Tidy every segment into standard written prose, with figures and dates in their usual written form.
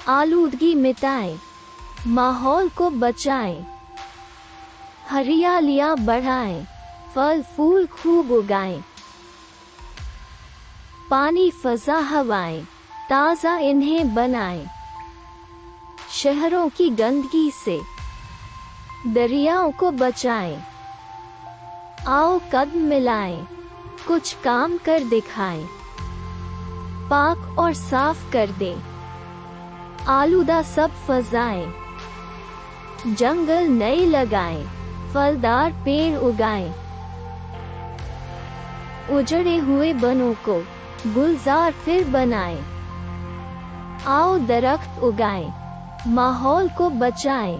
आलूदगी मिटाएं, माहौल को बचाएं, हरियालियां बढ़ाएं, फल फूल खूब उगाएं, पानी फजा हवाएं ताज़ा इन्हें बनाएं, शहरों की गंदगी से दरियाओं को बचाएं, आओ कदम मिलाएं, कुछ काम कर दिखाएं, पाक और साफ कर दें, आलूदा सब फजाएं, जंगल नए लगाएं, फलदार पेड़ उगाएं, उजड़े हुए बनों को गुलजार फिर बनाएं, आओ दरख्त उगाएं, माहौल को बचाएं,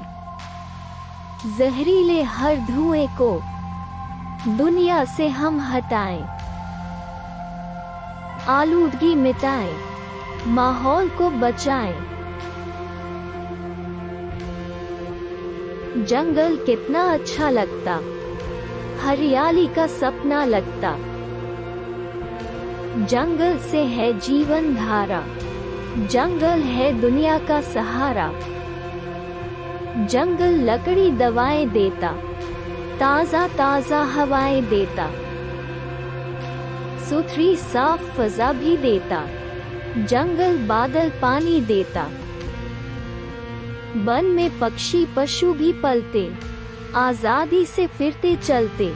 जहरीले हर धुएं को दुनिया से हम हटाएं, आलूदगी मिटाएं, माहौल को बचाएं। जंगल कितना अच्छा लगता, हरियाली का सपना लगता, जंगल से है जीवन धारा, जंगल है दुनिया का सहारा, जंगल लकड़ी दवाएं देता, ताज़ा ताज़ा हवाएं देता, सुथरी साफ फजा भी देता, जंगल बादल पानी देता, वन में पक्षी पशु भी पलते, आजादी से फिरते चलते,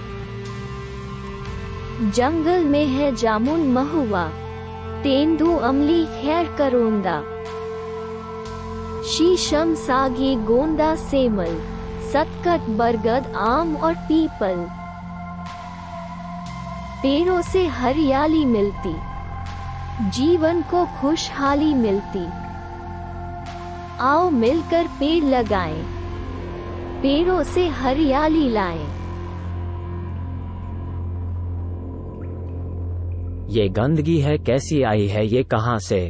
जंगल में है जामुन महुआ, तेंदू अमली खैर करोंदा, शीशम सागी गोंदा सेमल, सतकट बरगद आम और पीपल, पेड़ों से हरियाली मिलती, जीवन को खुशहाली मिलती, आओ मिलकर पेड़ लगाएं, पेड़ों से हरियाली लाएं। ये गंदगी है कैसी आई है ये कहां से,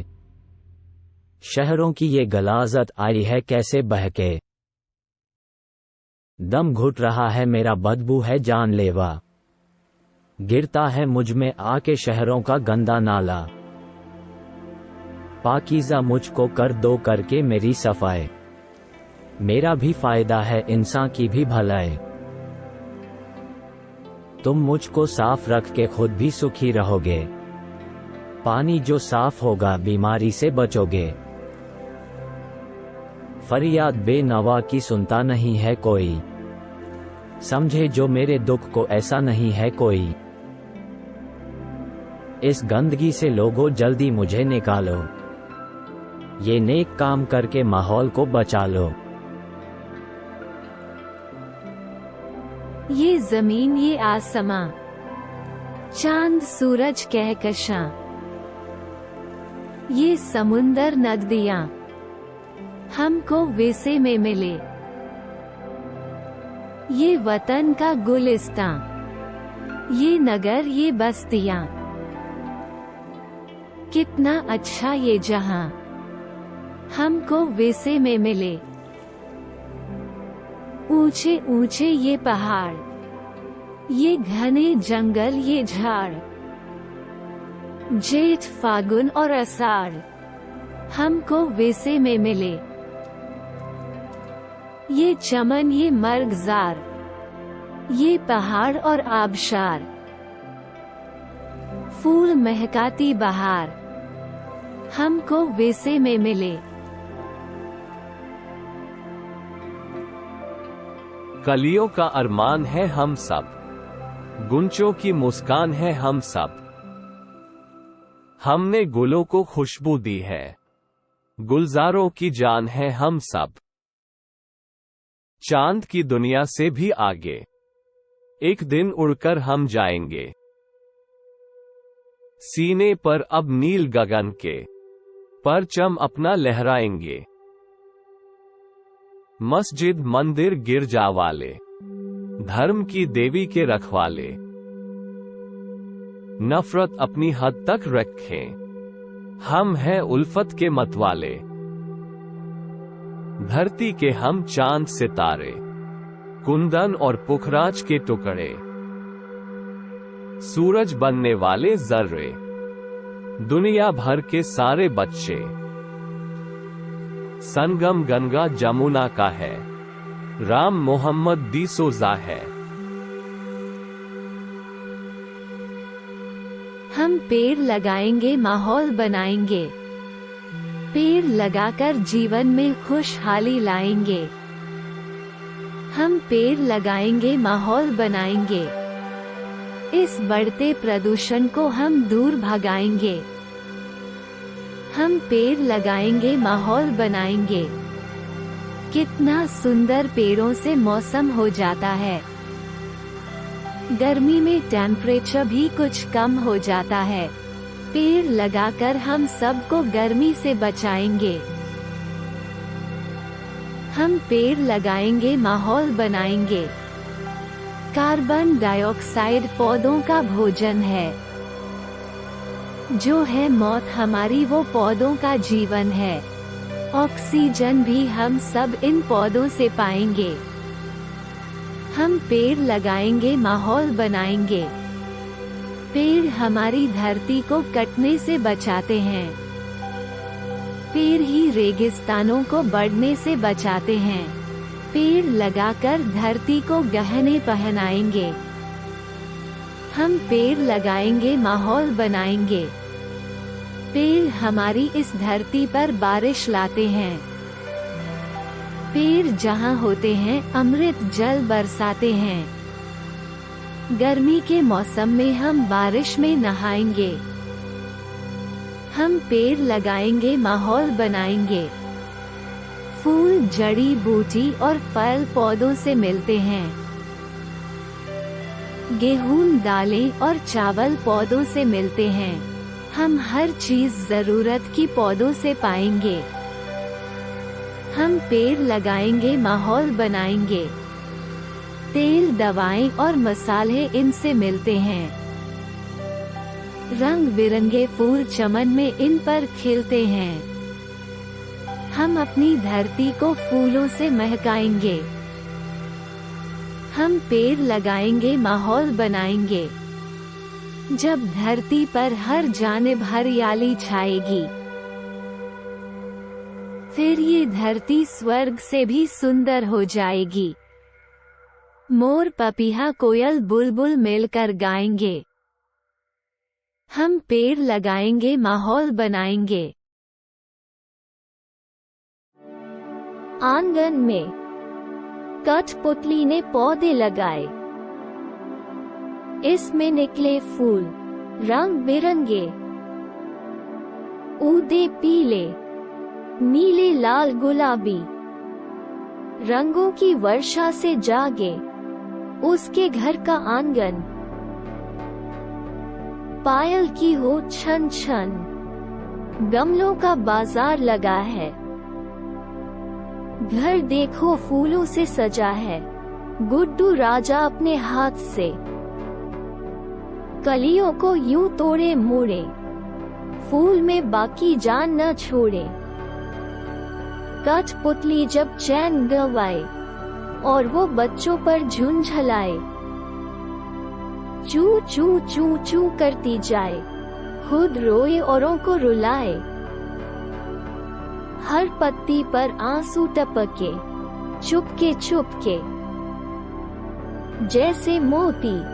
शहरों की ये गलाजत आई है कैसे बहके, दम घुट रहा है मेरा बदबू है जानलेवा, गिरता है मुझ में आके शहरों का गंदा नाला, पाकीज़ा मुझको कर दो करके मेरी सफाई, मेरा भी फायदा है इंसान की भी भलाई, तुम मुझको साफ रख के खुद भी सुखी रहोगे, पानी जो साफ होगा बीमारी से बचोगे, फरियाद बेनवा की सुनता नहीं है कोई, समझे जो मेरे दुख को ऐसा नहीं है कोई, इस गंदगी से लोगों जल्दी मुझे निकालो, ये नेक काम करके माहौल को बचा लो। ये जमीन ये आसमां, चांद सूरज कहकशां, ये समुंदर नदियां हमको वैसे में मिले, ये वतन का गुलिस्तां, ये नगर ये बस्तियां, कितना अच्छा ये जहां हमको वैसे में मिले, ऊंचे ऊंचे ये पहाड़, ये घने जंगल ये झाड़, जेठ फागुन और आषाढ़ हमको वैसे में मिले, ये चमन ये मर्गजार, ये पहाड़ और आबशार, फूल महकाती बहार हमको वैसे में मिले। कलियों का अरमान है हम सब, गुंचों की मुस्कान है हम सब, हमने गुलों को खुशबू दी है, गुलजारों की जान है हम सब, चांद की दुनिया से भी आगे एक दिन उड़कर हम जाएंगे, सीने पर अब नील गगन के परचम अपना लहराएंगे, मस्जिद मंदिर गिरजा वाले धर्म की देवी के रखवाले, नफरत अपनी हद तक रखें, हम हैं उल्फत के मतवाले, धरती के हम चांद सितारे, कुंदन और पुखराज के टुकड़े, सूरज बनने वाले जर्रे, दुनिया भर के सारे बच्चे, संगम गंगा जमुना का है। राम मोहम्मद डिसोजा है। हम पेड़ लगाएंगे, माहौल बनाएंगे। पेड़ लगाकर जीवन में खुशहाली लाएंगे। हम पेड़ लगाएंगे, माहौल बनाएंगे। इस बढ़ते प्रदूषण को हम दूर भगाएंगे। हम पेड़ लगाएंगे, माहौल बनाएंगे। कितना सुंदर पेड़ों से मौसम हो जाता है। गर्मी में टेम्परेचर भी कुछ कम हो जाता है। पेड़ लगाकर हम सबको गर्मी से बचाएंगे। हम पेड़ लगाएंगे, माहौल बनाएंगे। कार्बन डाइऑक्साइड पौधों का भोजन है। जो है मौत हमारी, वो पौधों का जीवन है। ऑक्सीजन भी हम सब इन पौधों से पाएंगे। हम पेड़ लगाएंगे, माहौल बनाएंगे। पेड़ हमारी धरती को कटने से बचाते हैं। पेड़ ही रेगिस्तानों को बढ़ने से बचाते हैं। पेड़ लगाकर धरती को गहने पहनाएंगे। हम पेड़ लगाएंगे, माहौल बनाएंगे। पेड़ हमारी इस धरती पर बारिश लाते हैं। पेड़ जहाँ होते हैं, अमृत जल बरसाते हैं। गर्मी के मौसम में हम बारिश में नहाएंगे। हम पेड़ लगाएंगे, माहौल बनाएंगे। फूल जड़ी बूटी और फल पौधों से मिलते हैं। गेहूं, दालें और चावल पौधों से मिलते हैं। हम हर चीज जरूरत की पौधों से पाएंगे। हम पेड़ लगाएंगे, माहौल बनाएंगे। तेल, दवाएं और मसाले इनसे मिलते हैं। रंग बिरंगे फूल चमन में इन पर खिलते हैं। हम अपनी धरती को फूलों से महकाएंगे। हम पेड़ लगाएंगे, माहौल बनाएंगे। जब धरती पर हर जानिब हरियाली छाएगी, फिर ये धरती स्वर्ग से भी सुंदर हो जाएगी। मोर, पपीहा, कोयल, बुलबुल मिलकर गाएंगे। हम पेड़ लगाएंगे, माहौल बनाएंगे। आंगन में कठपुतली ने पौधे लगाए। इसमें निकले फूल रंग बिरंगे, ऊदे पीले, नीले, लाल, गुलाबी। रंगों की वर्षा से जागे उसके घर का आंगन। पायल की हो छन छन, गमलों का बाजार लगा है। घर देखो फूलों से सजा है। गुड्डू राजा अपने हाथ से कलियों को यूं तोड़े मोड़े, फूल में बाकी जान न छोड़े। कठपुतली जब चैन गवाए और वो बच्चों पर झुंझलाए, चू चू चू चू करती जाए, खुद रोए औरों को रुलाए। हर पत्ती पर आंसू टपके, चुपके चुपके, जैसे मोती,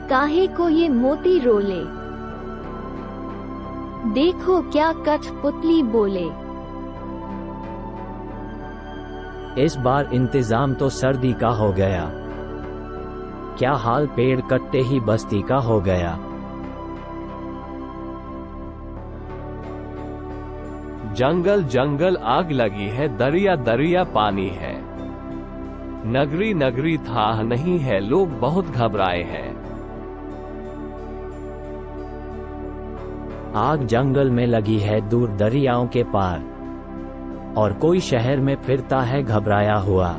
काहे को ये मोती रोले। देखो क्या कठपुतली बोले। इस बार इंतजाम तो सर्दी का हो गया। क्या हाल पेड़ कटते ही बस्ती का हो गया। जंगल जंगल आग लगी है, दरिया दरिया पानी है। नगरी नगरी था नहीं है, लोग बहुत घबराए हैं। आग जंगल में लगी है, दूर दरियाओं के पार, और कोई शहर में फिरता है घबराया हुआ।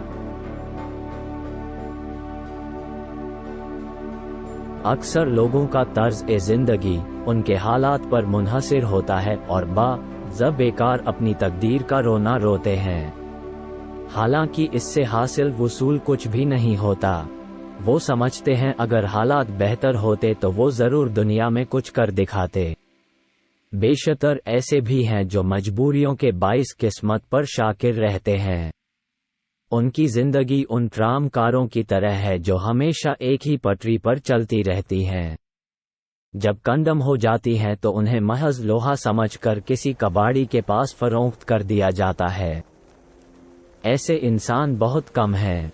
अक्सर लोगों का तर्ज जिंदगी उनके हालात पर मुनहसिर होता है और जब बेकार अपनी तकदीर का रोना रोते हैं। हालांकि इससे हासिल वसूल कुछ भी नहीं होता। वो समझते हैं अगर हालात बेहतर होते तो वो जरूर दुनिया में कुछ कर दिखाते। बेशतर ऐसे भी हैं जो मजबूरियों के बाइस किस्मत पर शाकिर रहते हैं। उनकी जिंदगी उन ट्राम कारों की तरह है जो हमेशा एक ही पटरी पर चलती रहती हैं। जब कंडम हो जाती हैं तो उन्हें महज लोहा समझकर किसी कबाड़ी के पास फरोख्त कर दिया जाता है। ऐसे इंसान बहुत कम हैं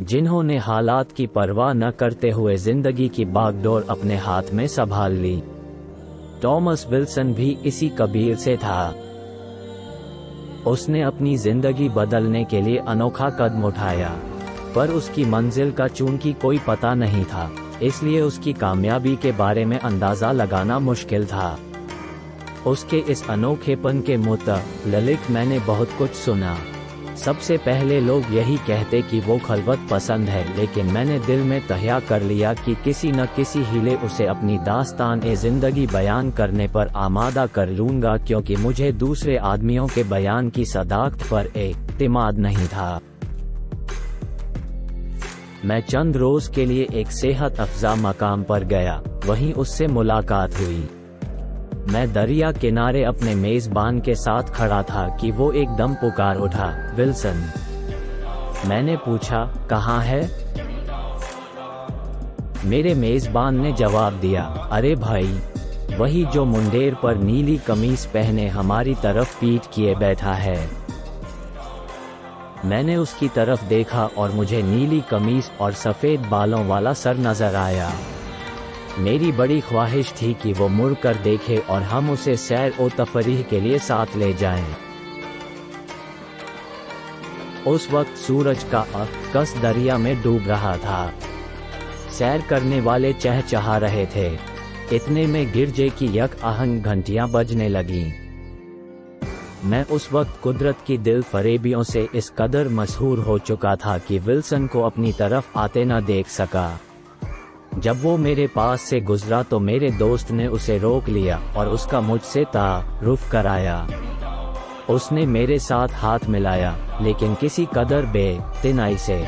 जिन्होंने हालात की परवाह न करते हुए जिंदगी की बागडोर अपने हाथ में संभाल ली। टॉमस विल्सन भी इसी कबीर से था। उसने अपनी जिंदगी बदलने के लिए अनोखा कदम उठाया, पर उसकी मंजिल का चूंकि कोई पता नहीं था, इसलिए उसकी कामयाबी के बारे में अंदाजा लगाना मुश्किल था। उसके इस अनोखेपन के मुतालिक मैंने बहुत कुछ सुना। सबसे पहले लोग यही कहते कि वो खलवत पसंद है, लेकिन मैंने दिल में तहया कर लिया कि किसी न किसी हीले उसे अपनी दास्तान-ए-जिंदगी बयान करने पर आमादा कर लूँगा, क्योंकि मुझे दूसरे आदमियों के बयान की सदाकत पर एतिमाद नहीं था। मैं चंद रोज के लिए एक सेहत अफजा मकाम पर गया, वहीं उससे मुलाकात हुई। मैं दरिया किनारे अपने मेजबान के साथ खड़ा था कि वो एकदम पुकार उठा, विल्सन। मैंने पूछा, कहाँ है? मेरे मेजबान ने जवाब दिया, अरे भाई, वही जो मुंडेर पर नीली कमीज पहने हमारी तरफ पीठ किए बैठा है। मैंने उसकी तरफ देखा और मुझे नीली कमीज और सफेद बालों वाला सर नजर आया। मेरी बड़ी ख्वाहिश थी कि वो मुड़कर देखे और हम उसे सैर ओ तफरीह के लिए साथ ले जाएं। उस वक्त सूरज का अक्स दरिया में डूब रहा था। सैर करने वाले चहचहा रहे थे। इतने में गिरजे की यक आहंग घंटियां बजने लगीं। मैं उस वक्त कुदरत की दिल फरेबियों से इस कदर मशहूर हो चुका था कि विल्सन को अपनी तरफ आते न देख सका। जब वो मेरे पास से गुजरा तो मेरे दोस्त ने उसे रोक लिया और उसका मुझसे तारुफ कराया। उसने मेरे साथ हाथ मिलाया, लेकिन किसी कदर बेतिनाई से।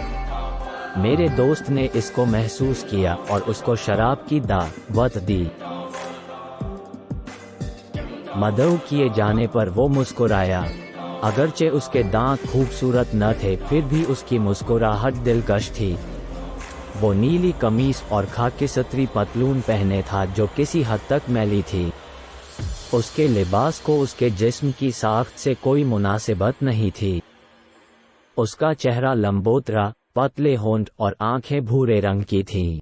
मेरे दोस्त ने इसको महसूस किया और उसको शराब की दावत दी। मदऊ किए जाने पर वो मुस्कुराया। अगरचे उसके दांत खूबसूरत न थे, फिर भी उसकी मुस्कुराहट दिलकश थी। वो नीली कमीज और खाकी सतरी पतलून पहने था जो किसी हद तक मैली थी। उसके लिबास को उसके जिस्म की साख्त से कोई मुनासिबत नहीं थी। उसका चेहरा लंबोतरा, पतले होंठ और आंखें भूरे रंग की थीं।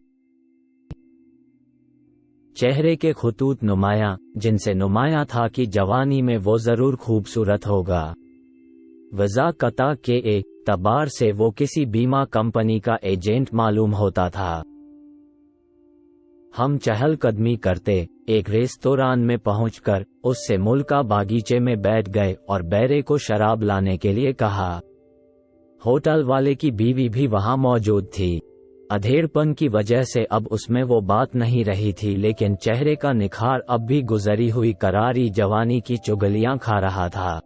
चेहरे के खुतूत नुमाया, जिनसे नुमाया था कि जवानी में वो जरूर खूबसूरत होगा। वज़ाकता के एतबार से वो किसी बीमा कंपनी का एजेंट मालूम होता था। हम चहलकदमी करते एक रेस्तोरां में पहुंचकर उससे मुल्का बागीचे में बैठ गए और बैरे को शराब लाने के लिए कहा। होटल वाले की बीवी भी वहां मौजूद थी। अधेड़पन की वजह से अब उसमें वो बात नहीं रही थी, लेकिन चेहरे का निखार अब भी गुजरी हुई करारी जवानी की चुगलियां खा रहा था।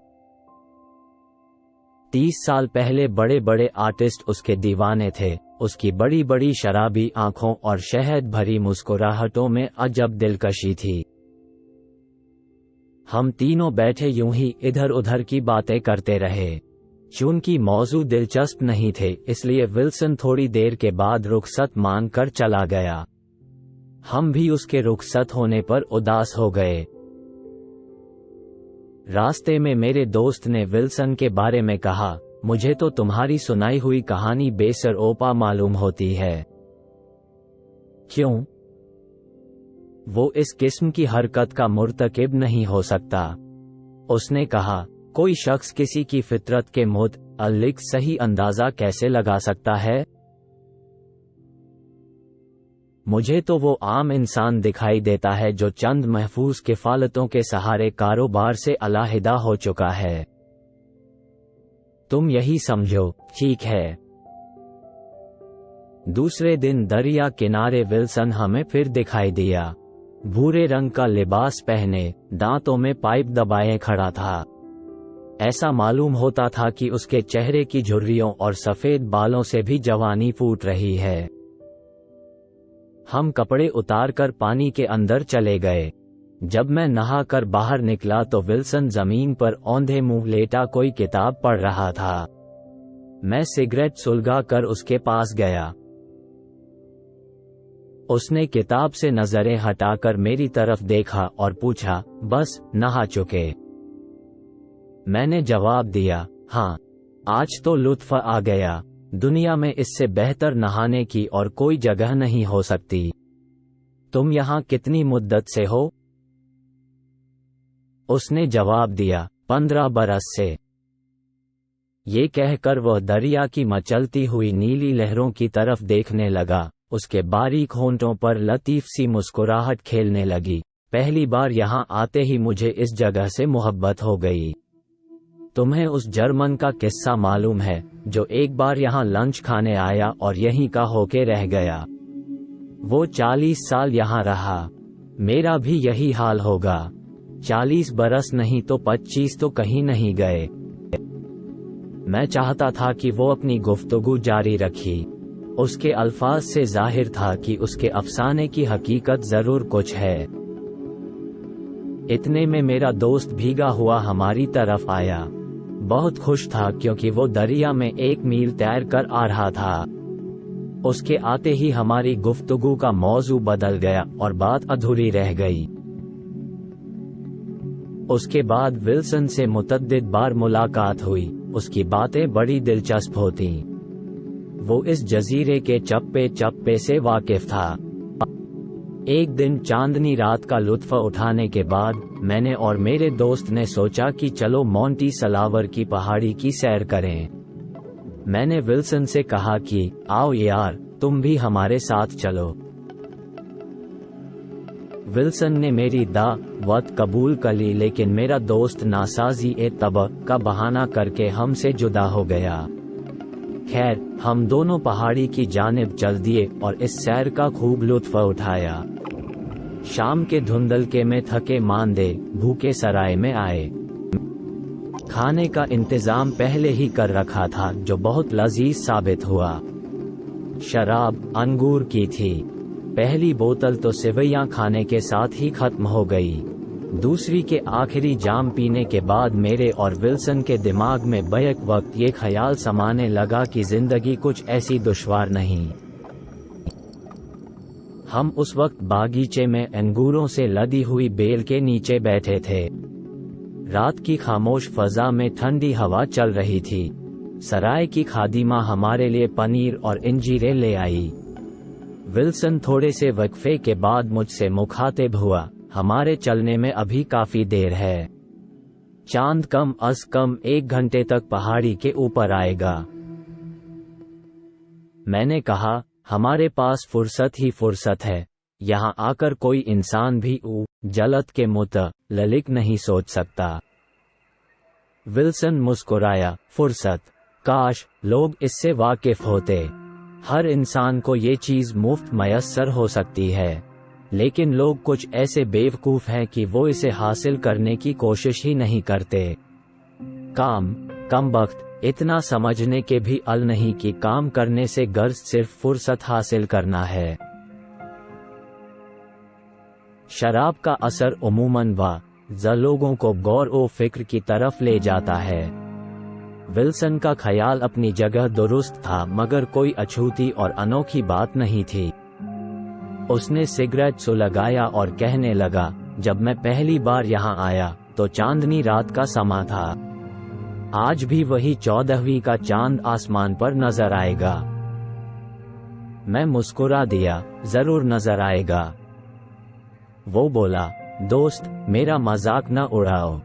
30 साल पहले बड़े बड़े आर्टिस्ट उसके दीवाने थे। उसकी बड़ी बड़ी शराबी आंखों और शहद भरी मुस्कुराहटों में अजब दिलकशी थी। हम तीनों बैठे यूं ही इधर उधर की बातें करते रहे। चूंकि मौजू दिलचस्प नहीं थे, इसलिए विल्सन थोड़ी देर के बाद रुखसत मानकर चला गया। हम भी उसके रुखसत होने पर उदास हो गए। रास्ते में मेरे दोस्त ने विल्सन के बारे में कहा, मुझे तो तुम्हारी सुनाई हुई कहानी बेसरोपा मालूम होती है। क्यों? वो इस किस्म की हरकत का मुर्तकिब नहीं हो सकता। उसने कहा, कोई शख्स किसी की फितरत के मुतअल्लिक सही अंदाजा कैसे लगा सकता है? मुझे तो वो आम इंसान दिखाई देता है जो चंद महफूज किफालतों के सहारे कारोबार से अलहदा हो चुका है। तुम यही समझो, ठीक है। दूसरे दिन दरिया किनारे विल्सन हमें फिर दिखाई दिया। भूरे रंग का लिबास पहने, दांतों में पाइप दबाए खड़ा था। ऐसा मालूम होता था कि उसके चेहरे की झुर्रियों और सफेद बालों से भी जवानी फूट रही है। हम कपड़े उतारकर पानी के अंदर चले गए। जब मैं नहाकर बाहर निकला तो विल्सन जमीन पर औंधे मुंह लेटा कोई किताब पढ़ रहा था। मैं सिगरेट सुलगाकर उसके पास गया। उसने किताब से नजरें हटाकर मेरी तरफ देखा और पूछा, बस नहा चुके? मैंने जवाब दिया, हाँ, आज तो लुत्फ आ गया। दुनिया में इससे बेहतर नहाने की और कोई जगह नहीं हो सकती। तुम यहाँ कितनी मुद्दत से हो? उसने जवाब दिया, 15 बरस से। ये कहकर वह दरिया की मचलती हुई नीली लहरों की तरफ देखने लगा। उसके बारीक होंठों पर लतीफ सी मुस्कुराहट खेलने लगी। पहली बार यहाँ आते ही मुझे इस जगह से मोहब्बत हो गई। तुम्हें उस जर्मन का किस्सा मालूम है जो एक बार यहाँ लंच खाने आया और यहीं का होके रह गया? वो 40 साल यहाँ रहा। मेरा भी यही हाल होगा। 40 बरस नहीं तो 25 तो कहीं नहीं गए। मैं चाहता था कि वो अपनी गुफ्तगू जारी रखी। उसके अल्फाज से जाहिर था कि उसके अफसाने की हकीकत जरूर कुछ है। इतने में मेरा दोस्त भीगा हुआ हमारी तरफ आया। बहुत खुश था क्योंकि वो दरिया में 1 मील तैर कर आ रहा था। उसके आते ही हमारी गुफ्तगू का मौजू बदल गया और बात अधूरी रह गई। उसके बाद विल्सन से मुतद्दिद बार मुलाकात हुई। उसकी बातें बड़ी दिलचस्प होती। वो इस जजीरे के चप्पे चप्पे से वाकिफ था। एक दिन चांदनी रात का लुत्फ उठाने के बाद मैंने और मेरे दोस्त ने सोचा कि चलो मोंटी सलावर की पहाड़ी की सैर करें। मैंने विल्सन से कहा कि आओ यार, तुम भी हमारे साथ चलो। विल्सन ने मेरी दावत कबूल कर ली, लेकिन मेरा दोस्त नासाजी ए तब का बहाना करके हमसे जुदा हो गया। खैर, हम दोनों पहाड़ी की जानिब चल दिए और इस सैर का खूब लुत्फ उठाया। शाम के धुंधलके में थके मांदे भूखे सराय में आए। खाने का इंतजाम पहले ही कर रखा था जो बहुत लजीज साबित हुआ। शराब अंगूर की थी। पहली बोतल तो सिवैयां खाने के साथ ही खत्म हो गई। दूसरी के आखिरी जाम पीने के बाद मेरे और विल्सन के दिमाग में बैक वक्त ये ख्याल समाने लगा कि जिंदगी कुछ ऐसी दुश्वार नहीं। हम उस वक्त बागीचे में अंगूरों से लदी हुई बेल के नीचे बैठे थे। रात की खामोश फजा में ठंडी हवा चल रही थी। सराय की खादिमा हमारे लिए पनीर और इंजीरें ले आई। विल्सन थोड़े से वक्फे के बाद मुझसे मुखातिब हुआ, हमारे चलने में अभी काफी देर है। चांद कम अज कम 1 घंटे तक पहाड़ी के ऊपर आएगा। मैंने कहा, हमारे पास फुर्सत ही फुर्सत है। यहाँ आकर कोई इंसान भी जलत के मुतल्लिक नहीं सोच सकता। विल्सन मुस्कुराया, फुर्सत? काश लोग इससे वाकिफ होते। हर इंसान को ये चीज मुफ्त मयस्सर हो सकती है, लेकिन लोग कुछ ऐसे बेवकूफ हैं कि वो इसे हासिल करने की कोशिश ही नहीं करते। कमबख्त इतना समझने के भी अल नहीं कि काम करने से गर्ज सिर्फ फुर्सत हासिल करना है। शराब का असर उमूमन लोगों को गौर व फिक्र की तरफ ले जाता है। विल्सन का ख्याल अपनी जगह दुरुस्त था, मगर कोई अछूती और अनोखी बात नहीं थी। उसने सिगरेट सुलगाया और कहने लगा, जब मैं पहली बार यहाँ आया तो चांदनी रात का समा था। आज भी वही 14वीं का चांद आसमान पर नजर आएगा। मैं मुस्कुरा दिया, जरूर नजर आएगा। वो बोला, दोस्त, मेरा मजाक न उड़ाओ।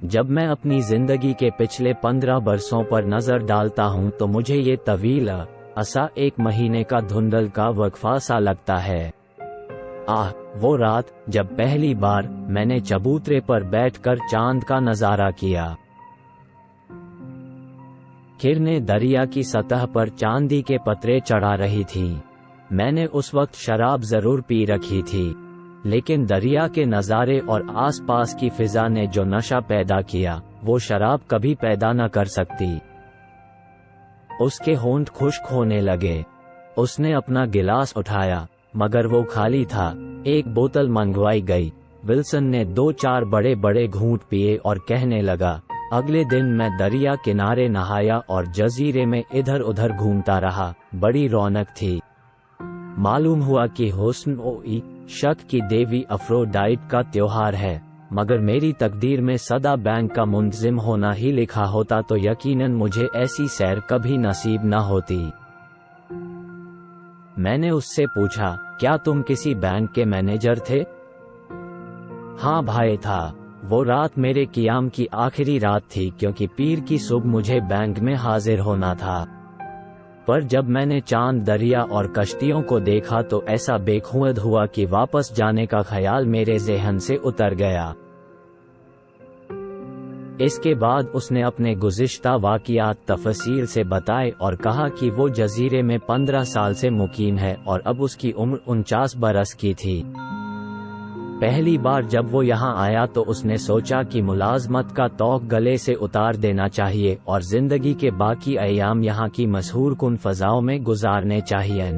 जब मैं अपनी जिंदगी के पिछले 15 बरसों पर नजर डालता हूँ तो मुझे ये तवील असा 1 महीने का धुंधल का वक्फा सा लगता है। वो रात जब पहली बार मैंने चबूतरे पर बैठकर चांद का नजारा किया। किरणें दरिया की सतह पर चांदी के पतरे चढ़ा रही थी। मैंने उस वक्त शराब जरूर पी रखी थी, लेकिन दरिया के नज़ारे और आसपास की फिजा ने जो नशा पैदा किया वो शराब कभी पैदा न कर सकती। उसके होंठ खुश्क होने लगे। उसने अपना गिलास उठाया, मगर वो खाली था। 1 बोतल मंगवाई गई, विल्सन ने 2-4 बड़े बड़े घूंट पिए और कहने लगा, अगले दिन मैं दरिया किनारे नहाया और जजीरे में इधर उधर घूमता रहा। बड़ी रौनक थी। मालूम हुआ कि हुस्न ओई शक की देवी अफ्रोडाइट का त्योहार है, मगर मेरी तकदीर में सदा बैंक का मुंतजिम होना ही लिखा होता तो यकीनन मुझे ऐसी सैर कभी नसीब न होती। मैंने उससे पूछा, क्या तुम किसी बैंक के मैनेजर थे? हाँ भाई था। वो रात मेरे कियाम की आखिरी रात थी, क्योंकि पीर की सुबह मुझे बैंक में हाजिर होना था। पर जब मैंने चांद, दरिया और कश्तियों को देखा तो ऐसा बेखुद हुआ कि वापस जाने का ख्याल मेरे ज़हन से उतर गया। इसके बाद उसने अपने गुज़िश्ता वाक़ियात तफसील से बताए और कहा कि वो जजीरे में 15 साल से मुकीम है और अब उसकी उम्र 49 बरस की थी। पहली बार जब वो यहाँ आया तो उसने सोचा कि मुलाजमत का तौक गले से उतार देना चाहिए और जिंदगी के बाकी अयाम यहाँ की मशहूर कुन फ़ज़ाओं में गुजारने चाहिए।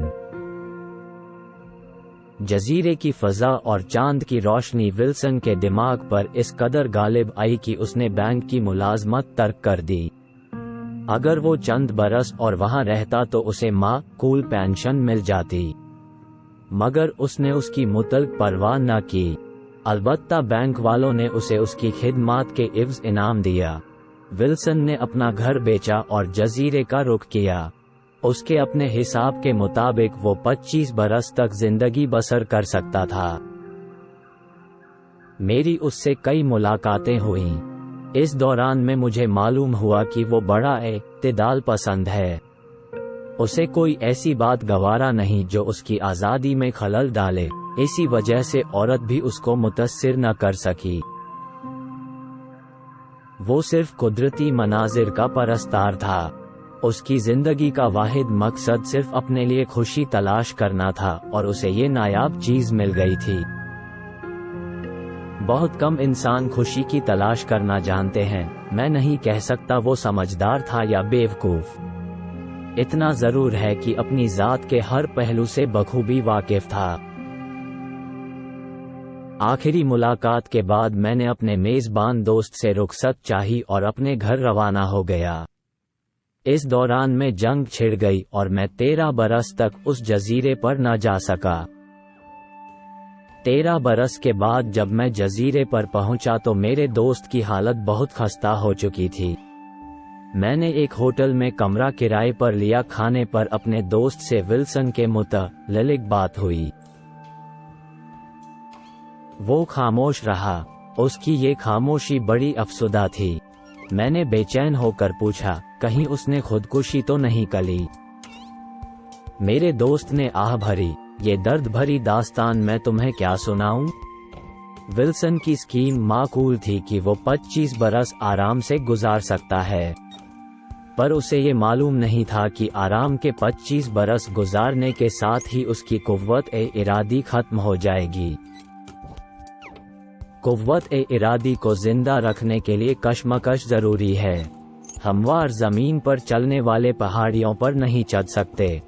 जजीरे की फ़ज़ा और चांद की रोशनी विल्सन के दिमाग पर इस कदर गालिब आई कि उसने बैंक की मुलाजमत तर्क कर दी। अगर वो चंद बरस और वहाँ रहता तो उसे माकूल पेंशन मिल जाती, मगर उसने उसकी मुतल्क परवाह न की। अलबत्ता बैंक वालों ने उसे उसकी खिदमात के इव्ज़ इनाम दिया। विल्सन ने अपना घर बेचा और जजीरे का रुख किया। उसके अपने हिसाब के मुताबिक वो 25 बरस तक जिंदगी बसर कर सकता था। मेरी उससे कई मुलाकातें हुईं। इस दौरान में मुझे मालूम हुआ कि वो बड़ा इत्तेदाल पसंद है। उसे कोई ऐसी बात गवारा नहीं जो उसकी आज़ादी में खलल डाले। इसी वजह से औरत भी उसको मुतस्सिर न कर सकी। वो सिर्फ कुदरती मनाजिर का परस्तार था। उसकी जिंदगी का वाहिद मकसद सिर्फ अपने लिए खुशी तलाश करना था और उसे ये नायाब चीज मिल गई थी। बहुत कम इंसान खुशी की तलाश करना जानते हैं। मैं नहीं कह सकता वो समझदार था या बेवकूफ। इतना जरूर है कि अपनी जात के हर पहलू से बखूबी वाकिफ था। आखिरी मुलाकात के बाद मैंने अपने मेजबान दोस्त से रुखसत चाही और अपने घर रवाना हो गया। इस दौरान में जंग छिड़ गई और मैं 13 बरस तक उस जजीरे पर न जा सका। 13 बरस के बाद जब मैं जजीरे पर पहुंचा तो मेरे दोस्त की हालत बहुत खस्ता हो चुकी थी। मैंने एक होटल में कमरा किराए पर लिया। खाने पर अपने दोस्त से विल्सन के मुतल्लिक बात हुई। वो खामोश रहा। उसकी ये खामोशी बड़ी अफसुदा थी। मैंने बेचैन होकर पूछा, कहीं उसने खुदकुशी तो नहीं करी? मेरे दोस्त ने आह भरी, ये दर्द भरी दास्तान मैं तुम्हें क्या सुनाऊं? विल्सन की स्कीम माकूल थी कि वो 25 बरस आराम से गुजार सकता है, पर उसे ये मालूम नहीं था कि आराम के 25 बरस गुजारने के साथ ही उसकी कुव्वत-ए-इरादी खत्म हो जाएगी। कुव्वत-ए-इरादी को जिंदा रखने के लिए कशमकश जरूरी है। हमवार जमीन पर चलने वाले पहाड़ियों पर नहीं चढ़ सकते।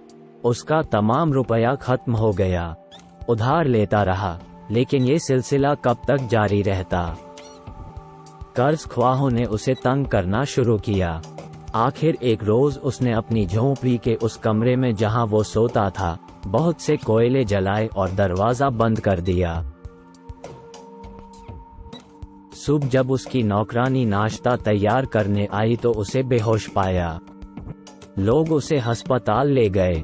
उसका तमाम रुपया खत्म हो गया। उधार लेता रहा, लेकिन ये सिलसिला कब तक जारी रहता? कर्ज ख्वाहों ने उसे तंग करना शुरू किया। आखिर एक रोज उसने अपनी झोंपड़ी के उस कमरे में जहां वो सोता था, बहुत से कोयले जलाए और दरवाजा बंद कर दिया। सुबह जब उसकी नौकरानी नाश्ता तैयार करने आई तो उसे बेहोश पाया। लोग उसे अस्पताल ले गए।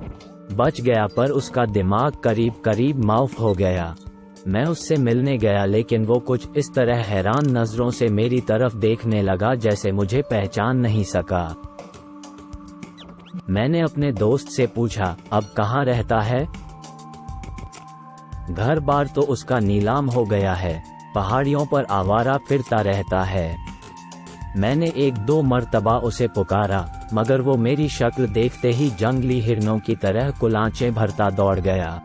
बच गया, पर उसका दिमाग करीब करीब माफ हो गया। मैं उससे मिलने गया, लेकिन वो कुछ इस तरह हैरान नजरों से मेरी तरफ देखने लगा जैसे मुझे पहचान नहीं सका। मैंने अपने दोस्त से पूछा, अब कहाँ रहता है? घर बार तो उसका नीलाम हो गया है, पहाड़ियों पर आवारा फिरता रहता है। मैंने 1-2 मर्तबा उसे पुकारा, मगर वो मेरी शक्ल देखते ही जंगली हिरनों की तरह कुलांचे भरता दौड़ गया।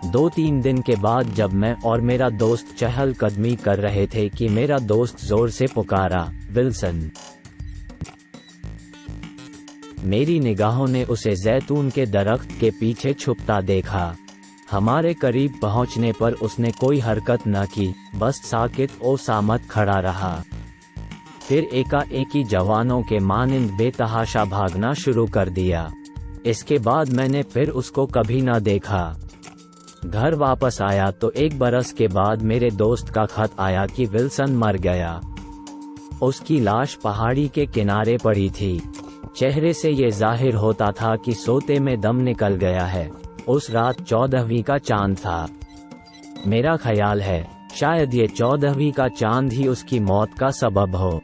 2-3 दिन के बाद जब मैं और मेरा दोस्त चहलकदमी कर रहे थे कि मेरा दोस्त जोर से पुकारा, विल्सन। मेरी निगाहों ने उसे जैतून के दरख्त के पीछे छुपता देखा। हमारे करीब पहुंचने पर उसने कोई हरकत न की, बस साकित और सामत खड़ा रहा। फिर एकाएकी जवानों के मानिंद बेतहाशा भागना शुरू कर दिया। इसके बाद मैंने फिर उसको कभी न देखा। घर वापस आया तो 1 बरस के बाद मेरे दोस्त का खत आया कि विल्सन मर गया। उसकी लाश पहाड़ी के किनारे पड़ी थी। चेहरे से ये जाहिर होता था कि सोते में दम निकल गया है। उस रात 14वीं का चांद था। मेरा ख्याल है शायद ये 14वीं का चांद ही उसकी मौत का सबब हो।